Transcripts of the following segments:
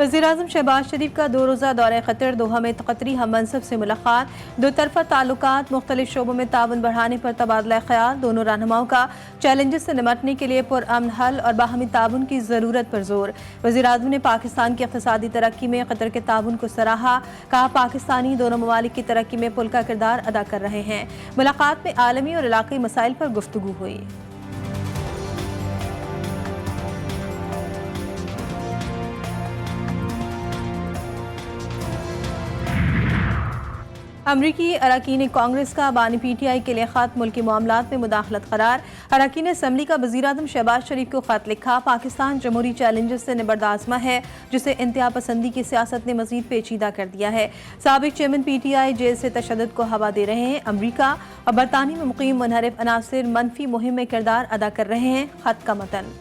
वज़ीर-ए-आज़म शहबाज शरीफ का 2 रोज़ा दौरे क़तर दोहा में क़तरी हम मनसब से मुलाकात, दो तरफ़ा ताल्लुकात, मुख्तलिफ शोबों में ताउन बढ़ाने पर तबादला ख्याल। दोनों रहनुमाओं का चैलेंजेस से निपटने के लिए पुरअमन हल और बाहमी ताउन की ज़रूरत पर जोर। वज़ीर-ए-आज़म ने पाकिस्तान की इक़्तिसादी तरक्की में क़तर के ताउन को सराहा, कहा पाकिस्तानी दोनों ममालिक की तरक्की में पुल का किरदार अदा कर रहे हैं। मुलाकात में आलमी और इलाक़ाई मसाइल पर गुफ्तगू हुई। अमरीकी अरकान कांग्रेस का बानी PTI के लिए ख़त, मुल्की मामलात में मुदाखलत करार। अरकान असम्बली का वज़ीर-ए-आज़म शहबाज शरीफ को ख़त लिखा, पाकिस्तान जमहूरी चैलेंजेस से निबर्दाज़मा है जिसे इंतहा पसंदी की सियासत ने मज़ीद पेचीदा कर दिया है। साबिक़ चेयरमैन PTI जेल से तशद्दुद को हवा दे रहे हैं। अमरीका और बरतानिया में मुक़ीम मुनहरिफ अनासिर मनफी मुहिम में किरदार अदा कर रहे हैं। ख़त का मतन।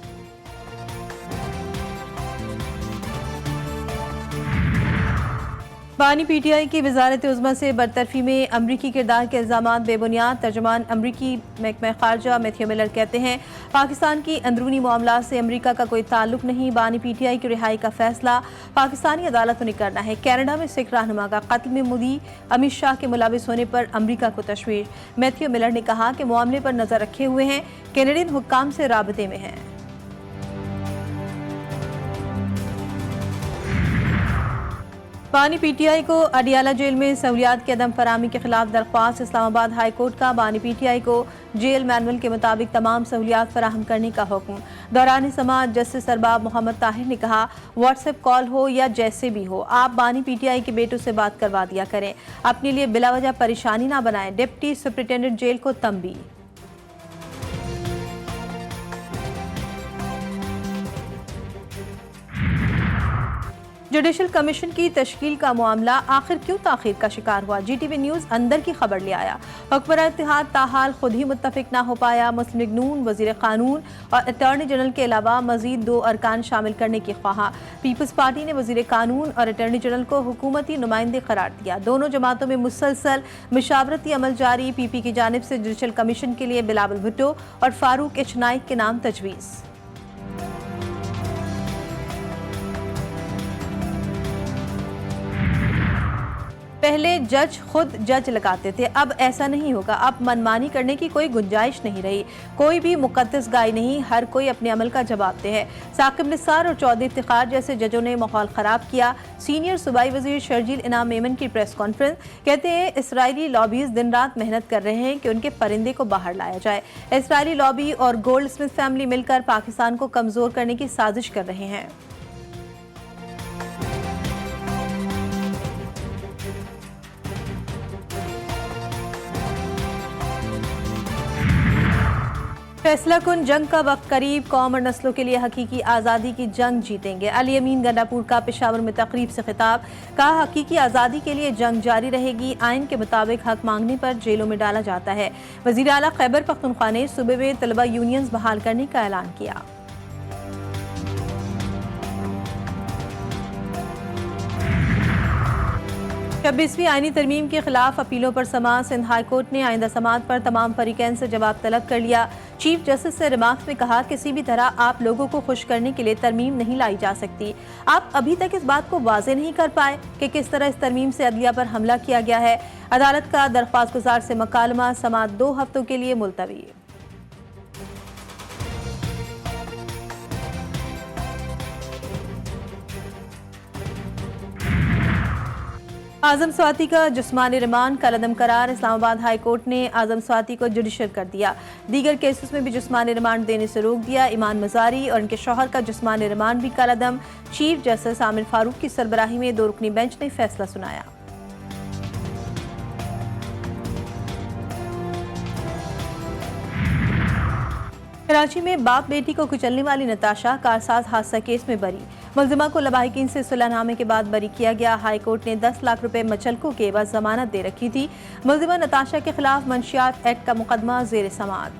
बानी PTI की वज़ारत उज़्मा से बरतरफी में अमरीकी किरदार के इल्ज़ामात बेबुनियाद। तर्जुमान अमरीकी महकमा ख़ारजा मैथ्यू मिलर कहते हैं पाकिस्तान की अंदरूनी मामलात से अमरीका का कोई ताल्लुक नहीं। बानी PTI की रिहाई का फैसला पाकिस्तानी अदालतों ने करना है। कनाडा में सिख रहनुमा का कत्ल में मोदी अमित शाह के मुलविस होने पर अमरीका को तशवीश। मैथ्यू मिलर ने कहा कि मामले पर नज़र रखे हुए हैं, कैनेडियन हुक्काम से राबते में हैं। बानी PTI को अडियाला जेल में सहूलियात की अदम फराहमी के खिलाफ दरख्वास्त। इस्लामाबाद हाई कोर्ट का बानी PTI को जेल मैनुअल के मुताबिक तमाम सहूलियात फराहम करने का हुक्म। दौरान समाअत जस्टिस अरबाब मोहम्मद ताहिर ने कहा व्हाट्सएप कॉल हो या जैसे भी हो, आप बानी PTI के बेटों से बात करवा दिया करें, अपने लिए बिलावजह परेशानी ना बनाएं। डिप्टी सुपरिटेंडेंट जेल को तंबी। जुडिशल कमीशन की तश्कील का मामला आखिर क्यों ताखीर का शिकार हुआ? GTV न्यूज़ अंदर की खबर ले आया। हुक्मरान इत्तेहाद ताहाल खुद ही मुत्तफिक ना हो पाया। मुस्लिम लीग नून वज़ीर कानून और अटॉर्नी जनरल के अलावा मजीद 2 अरकान शामिल करने की ख्वाहा। पीपल्स पार्टी ने वज़ीर कानून और अटॉर्नी जनरल को हुकूमती नुमाइंदे करार दिया। दोनों जमातों में मुसलसल मशावरती अमल जारी। PP की जानिब से जुडिशल कमीशन के लिए बिलावल भुट्टो और फारूक H नाइक के नाम तजवीज़। पहले जज खुद जज लगाते थे, अब ऐसा नहीं होगा। अब मनमानी करने की कोई गुंजाइश नहीं रही। कोई भी मुकद्दस गाय नहीं, हर कोई अपने अमल का जवाबदेह है। साकिब निसार और चौधरी इफ्तिखार जैसे जजों ने माहौल खराब किया। सीनियर सूबाई वजीर शर्जील इनाम मेमन की प्रेस कॉन्फ्रेंस, कहते हैं इसराइली लॉबीज दिन रात मेहनत कर रहे हैं कि उनके परिंदे को बाहर लाया जाए। इसराइली लॉबी और गोल्ड स्मिथ फैमिली मिलकर पाकिस्तान को कमजोर करने की साजिश कर रहे हैं। फैसला कुन जंग का वक्त करीब, कौम और नस्लों के लिए हकीकी आज़ादी की जंग जीतेंगे। अली अमीन गंडापुर का पेशावर में तकरीब से खिताब, कहा हकीकी आज़ादी के लिए जंग जारी रहेगी। आइन के मुताबिक हक मांगने पर जेलों में डाला जाता है। वज़ीर आला खैबर पख्तूनख्वा ने सूबे में तलबा यूनियंस बहाल करने का ऐलान किया। छब्बीसवीं आईनी तरमीम के खिलाफ अपीलों पर समाअत। सिंध हाई कोर्ट ने आइंदा समाअत पर तमाम फरीकैन से जवाब तलब कर लिया। चीफ जस्टिस ने रिमार्क्स में कहा किसी भी तरह आप लोगों को खुश करने के लिए तरमीम नहीं लाई जा सकती। आप अभी तक इस बात को वाज़ेह नहीं कर पाए कि किस तरह इस तरमीम से अदलिया पर हमला किया गया है। अदालत का दरख्वास्त गुजार से मकालमा, समाअत 2 हफ्तों के लिए मुलतवी। आजम स्वाति का जिस्मानी रिमांड कलअदम करार। इस्लामाबाद हाई कोर्ट ने आजम स्वाति को जुडिशियल कर दिया। दीगर केसेस में भी जिस्मानी रिमांड देने से रोक दिया। ईमान मजारी और इनके शौहर का जिस्मानी रिमांड भी कलअदम। चीफ जस्टिस आमिर फारूक की सरबराही में 2 रुकनी बेंच ने फैसला सुनाया। कराची में बाप बेटी को कुचलने वाली नताशा कारसाज हादसा केस में बरी। मुलजिमा को लवाहिकीन से सुलहनामे के बाद बरी किया गया। हाई कोर्ट ने 10 लाख रुपए मचलकों के एवज जमानत दे रखी थी। मुलजिमा नताशा के खिलाफ मंशियात एक्ट का मुकदमा जेर समाअत।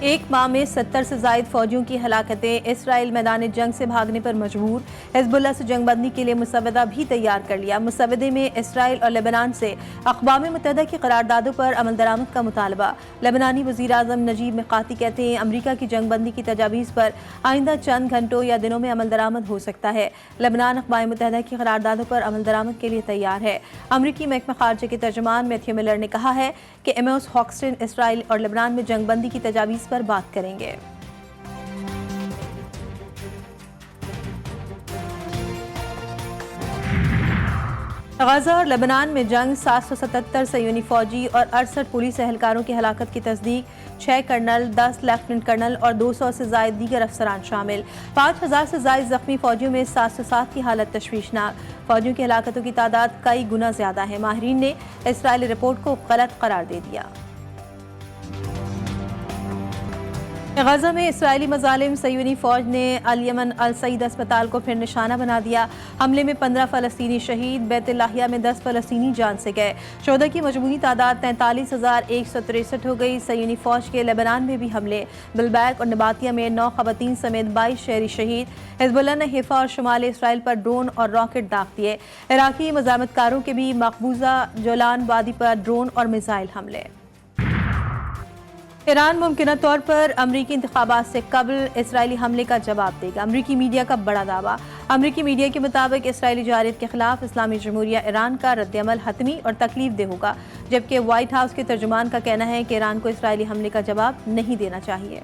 एक माह में 70 से ज़ायद फौजियों की हलाकतें, इसराइल मैदान जंग से भागने पर मजबूर, हिजबुल्लाह से जंगबंदी के लिए मुसवदा भी तैयार कर लिया। मुसवदे में इसराइल और लेबनान से अक़वाम मुत्तहिदा की करारदादों पर अमल दरामद का मुतालबा। लेबनानी वज़ीर आज़म नजीब मिक़ाती कहते हैं अमरीका की जंगबंदी की तजावीज़ पर आइंदा चंद घंटों या दिनों में अमल दरामद हो सकता है। लेबनान अक़वाम मुत्तहिदा की करारदादों पर अमल दरामद के लिए तैयार है। अमरीकी महकमा ख़ारजा के तर्जुमान मैथ्यू मिलर ने कहा है कि एमोस हॉक्स्टन इसराइल और लेबनान में जंगबंदी की तजावीज़ पर बात करेंगे। गजा और लेबनान में जंग, 777 सयूनी फौजी और 68 पुलिस एहलकारों की हलाकत की तस्दीक, 6 कर्नल, 10 लेफ्टिनेंट कर्नल और 200 से ज़ायद दीगर अफसरान शामिल। 5000 से ज़ायद ज़ख्मी फौजियों में 707 की हालत तशवीशनाक। फौजियों की हलाकतों की तादाद कई गुना ज़्यादा है। माहिरीन ने इसराइली रिपोर्ट को गलत करार दे दिया। गजा में इसराइली मज़ालिम, सयूनी फ़ौज ने अल यमन अल सईद अस्पताल को फिर निशाना बना दिया। हमले में 15 फ़लस्तीनी शहीद, बैतुल लाहिया में 10 फ़लस्तीनी जान से गए। शोधा की मजमूई तादाद 43,163 हो गई। सयूनी फ़ौज के लेबनान में भी हमले, बिलबैक और नबातिया में 9 ख़वातीन समेत 22 शहरी शहीद। हिजबुल्लाह ने हिफा और शुमाली इसराइल पर ड्रोन और रॉकेट दाग दिए। इराकी मज़ामतकारों के भी मकबूजा जोलान वादी पर ड्रोन और मिसाइल हमले। ईरान मुमकिन तौर पर अमरीकी इंतखाबात से कबल इसराइली हमले का जवाब देगा। अमरीकी मीडिया का बड़ा दावा। अमरीकी मीडिया के मुताबिक इसराइली जारियत के खिलाफ इस्लामी जमहूरिया ईरान का रद्दअमल हतमी और तकलीफ दे होगा, जबकि व्हाइट हाउस के तर्जुमान का कहना है कि ईरान को इसराइली हमले का जवाब नहीं देना चाहिए।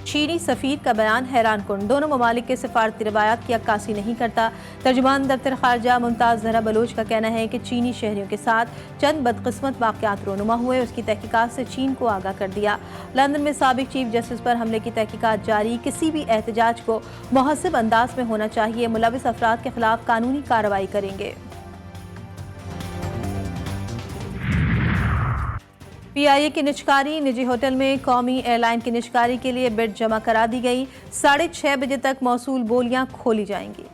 चीनी सफ़ीर का बयान हैरान कुन, दोनों ममालिक के सिफारती रवायात की अक्कासी नहीं करता। तर्जुमान दफ्तर खारजा मुमताज़ ज़हरा बलोच का कहना है कि चीनी शहरियों के साथ चंद बदकिस्मत वाक़यात रोनुमा हुए, उसकी तहकीकात से चीन को आगाह कर दिया। लंदन में साबिक चीफ जस्टिस पर हमले की तहकीकात जारी, किसी भी एहतजाज को मुहस्सिब अंदाज में होना चाहिए, मुलविस अफराद के खिलाफ कानूनी कार्रवाई करेंगे। PIA की निजकारी, निजी होटल में कौमी एयरलाइन की निजकारी के लिए बिड जमा करा दी गई। 6:30 बजे तक मौसूल बोलियां खोली जाएंगी।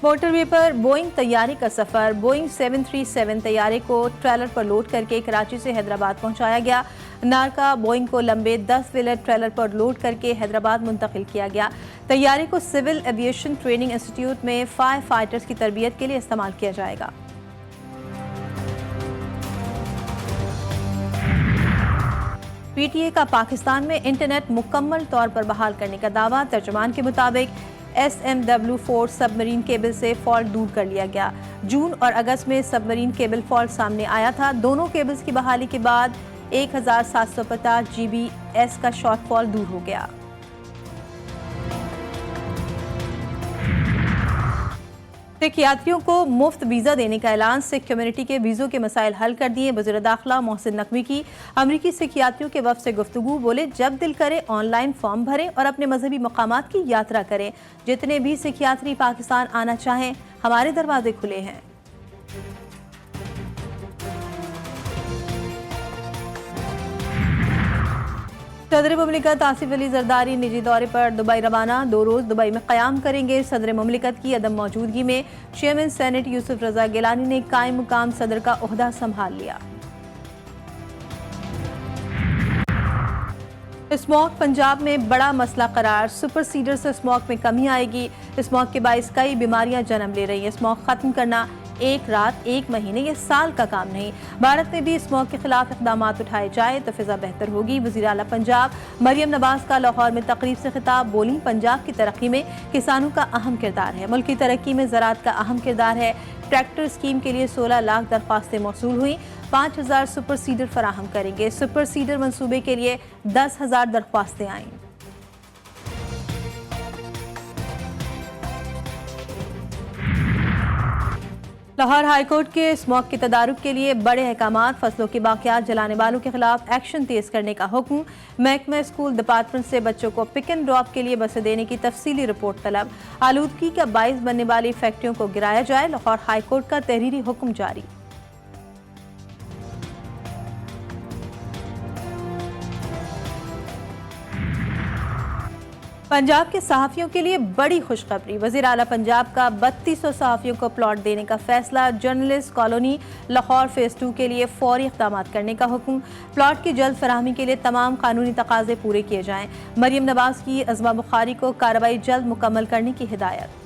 मोटरवे पर बोइंग तैयारी का सफर। बोइंग 737 तैयारे को ट्रेलर पर लोड करके कराची से हैदराबाद पहुंचाया गया। नारका बोइंग को लंबे 10 व्हीलर ट्रेलर पर लोड करके हैदराबाद मुंतकिल किया गया। तैयारे को सिविल एविएशन ट्रेनिंग इंस्टीट्यूट में फायर फाइटर्स की तरबियत के लिए इस्तेमाल किया जाएगा। PTA का पाकिस्तान में इंटरनेट मुकम्मल तौर पर बहाल करने का दावा। तर्जुमान के मुताबिक SMW4 सबमरीन केबल से फॉल्ट दूर कर लिया गया। जून और अगस्त में सबमरीन केबल फॉल्ट सामने आया था। दोनों केबल्स की बहाली के बाद 1750 GBs का शॉर्टफॉल दूर हो गया। सिख यात्रियों को मुफ्त वीज़ा देने का ऐलान। सिख कम्युनिटी के वीज़ों के मसाइल हल कर दिए। वज़ीर दाखिला मोहसिन नकवी की अमरीकी सिख यात्रियों के वफ़द से गुफ्तगू। बोले, जब दिल करे ऑनलाइन फॉर्म भरें और अपने मजहबी मकामात की यात्रा करें। जितने भी सिख यात्री पाकिस्तान आना चाहें, हमारे दरवाजे खुले हैं। सदर मुमलिकत आसिफ अली जरदारी निजी दौरे पर दुबई रवाना। 2 रोज़ दुबई में क़याम करेंगे। सदर मुमलिकत की अदम मौजूदगी में चेयरमैन सेनेट यूसुफ रजा गिलानी ने कायम मुकाम सदर का ओहदा संभाल लिया। स्मॉग पंजाब में बड़ा मसला करार। सुपर सीडर से स्मॉग में कमी आएगी। स्मॉग के बाइस कई बीमारियां जन्म ले रही हैं। स्मॉग खत्म करना एक रात, एक महीने या साल का काम नहीं। भारत में भी स्मॉग के खिलाफ इक़दाम उठाए जाए तो फिजा बेहतर होगी। वज़ीर आला पंजाब मरियम नवाज का लाहौर में तकरीब से खिताब। बोली, पंजाब की तरक्की में किसानों का अहम किरदार है। मुल्क की तरक्की में ज़राअत का अहम किरदार है। ट्रैक्टर स्कीम के लिए 16 लाख दरख्वास्तें मौसूल हुई। 5000 सुपर सीडर फराहम करेंगे। सुपर सीडर मनसूबे के लिए 10,000 दरख्वास्तें आईं। लाहौर हाईकोर्ट के स्मॉग की तदारुक के लिए बड़े अहकामात। फसलों के बाक़ियात जलाने वालों के खिलाफ एक्शन तेज करने का हुक्म। महकमा स्कूल डिपार्टमेंट से बच्चों को पिक एंड ड्रॉप के लिए बसें देने की तफसीली रिपोर्ट तलब। आलूदगी का बाइस बनने वाली फैक्ट्रियों को गिराया जाए। लाहौर हाईकोर्ट का तहरीरी हुक्म जारी। पंजाब के सहाफ़ियों के लिए बड़ी खुशखबरी। वज़ीर आला पंजाब का 3200 सहाफ़ियों को प्लॉट देने का फैसला। जर्नलिस्ट कॉलोनी लाहौर फेज़ 2 के लिए फौरी इक़दामात करने का हुक्म। प्लॉट की जल्द फराहमी के लिए तमाम कानूनी तकाज़े पूरे किए जाएँ। मरियम नवाज़ की अज़मा बुखारी को कार्रवाई जल्द मुकम्मल करने की हिदायत।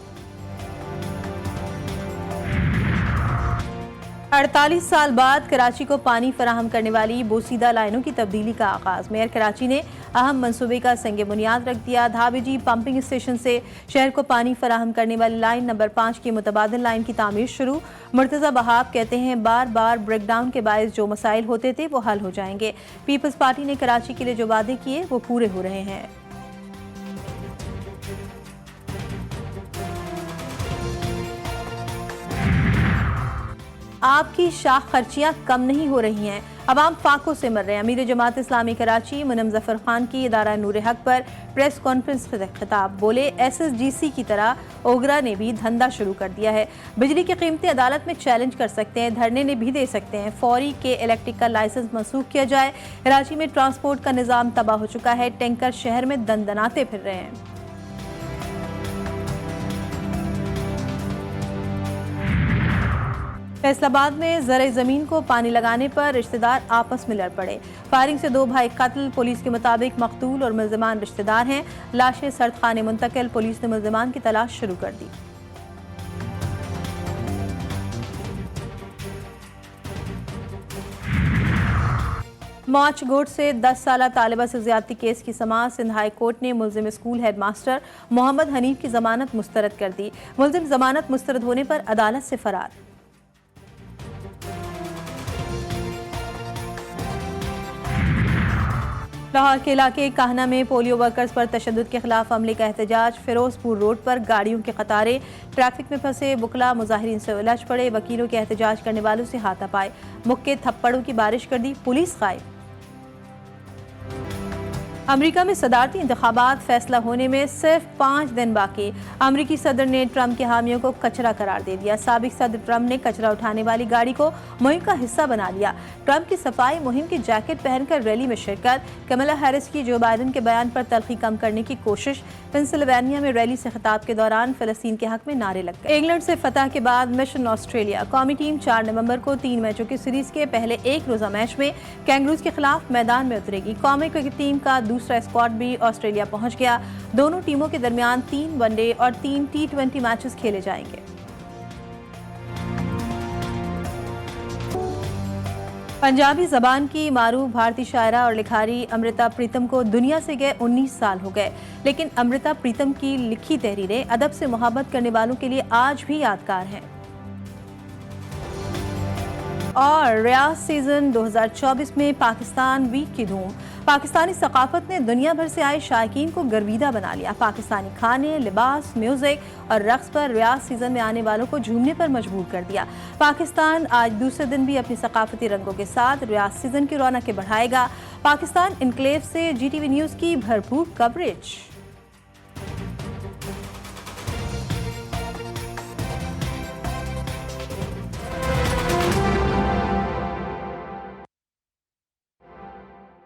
48 साल बाद कराची को पानी फराहम करने वाली बोसीदा लाइनों की तब्दीली का आगाज। मेयर कराची ने अहम मंसूबे का संग बुनियाद रख दिया। धाबेजी पंपिंग स्टेशन से शहर को पानी फराहम करने वाली लाइन नंबर 5 की मुतबादिल लाइन की तामीर शुरू। मुर्तज़ा बहाब कहते हैं बार बार ब्रेकडाउन के बायस जो मसाइल होते थे वो हल हो जाएंगे। पीपल्स पार्टी ने कराची के लिए जो वादे किए वो पूरे हो रहे हैं। आपकी शाख खर्चियां कम नहीं हो रही हैं, अवाम फाकों से मर रहे हैं। अमीर जमात इस्लामी कराची मुनम जफर खान की इदारा नूर हक पर प्रेस कॉन्फ्रेंस से खिताब। बोले SSGC की तरह ओगरा ने भी धंधा शुरू कर दिया है। बिजली की कीमतें अदालत में चैलेंज कर सकते हैं, धरने ने भी दे सकते हैं। फौरी के इलेक्ट्रिक का लाइसेंस मनसूख किया जाए। कराची में ट्रांसपोर्ट का निज़ाम तबाह हो चुका है। टैंकर शहर में दनदनाते फिर रहे हैं। फैसलाबाद में ज़र ज़मीन को पानी लगाने पर रिश्तेदार आपस में लड़ पड़े। फायरिंग से 2 भाई कत्ल। पुलिस के मुताबिक मकतूल और मुल्ज़िमान रिश्तेदार हैं। लाशें सर्द खाने मुंतकिल। पुलिस ने मुल्ज़िमान की तलाश शुरू कर दी। मौच गोट से 10 साला तालिबा से ज़्यादती केस की समाअत। सिंध हाई कोर्ट ने मुल्जिम स्कूल हेडमास्टर मोहम्मद हनीफ की जमानत मुस्तरद कर दी। मुल्जिम जमानत मुस्तरद होने पर अदालत से फरार। लाहौर के इलाके काहना में पोलियो वर्कर्स पर तशद्दुद के खिलाफ अमले का एहतजाज। फिरोजपुर रोड पर गाड़ियों की कतारें। ट्रैफिक में फंसे बुकला मुजाहिरीन से उलझ पड़े। वकीलों के एहतजाज करने वालों से हाथापाई। मुक्के थप्पड़ों की बारिश कर दी पुलिस गायब। अमेरिका में सदारती इंतखाबात फैसला होने में सिर्फ 5 दिन बाकी। अमेरिकी सदर ने ट्रंप के हामियों को कचरा करार दे दिया। साबिक सदर ट्रंप ने कचरा उठाने वाली गाड़ी को मुहिम का हिस्सा बना लिया। ट्रंप की सफाई मुहिम की जैकेट पहनकर रैली में शिरकत। कमला हैरिस की जो बाइडेन के बयान पर तल्खी कम करने की कोशिश। पेंसिल्वेनिया में रैली से खिताब के दौरान फिलिस्तीन के हक में नारे लग गए। इंग्लैंड से फतह के बाद मिशन ऑस्ट्रेलिया। कौमी टीम 4 नवंबर को 3 मैचों की सीरीज के पहले एक रोजा मैच में कैंगरूज के खिलाफ मैदान में उतरेगी। कौमी क्रिकेट टीम का दूसरा स्क्वाड भी ऑस्ट्रेलिया पहुंच गया। दोनों टीमों के दरमियान 3 वनडे और 3 T20 मैचेस खेले जाएंगे। पंजाबी जबान की मारूफ भारतीय शायरा और लिखारी अमृता प्रीतम को दुनिया से गए 19 साल हो गए, लेकिन अमृता प्रीतम की लिखी तहरीरें अदब से मोहब्बत करने वालों के लिए आज भी यादगार हैं। और रियाज सीजन 2024 में पाकिस्तान वीक की धूम। पाकिस्तानी सकाफत ने दुनिया भर से आए शायकीन को गर्विदा बना लिया। पाकिस्तानी खाने, लिबास, म्यूजिक और रक्स पर रियाज सीजन में आने वालों को झूमने पर मजबूर कर दिया। पाकिस्तान आज दूसरे दिन भी अपनी सकाफती रंगों के साथ रियाज सीजन की रौनकें बढ़ाएगा। पाकिस्तान इनक्लेव से GTV न्यूज़ की भरपूर कवरेज।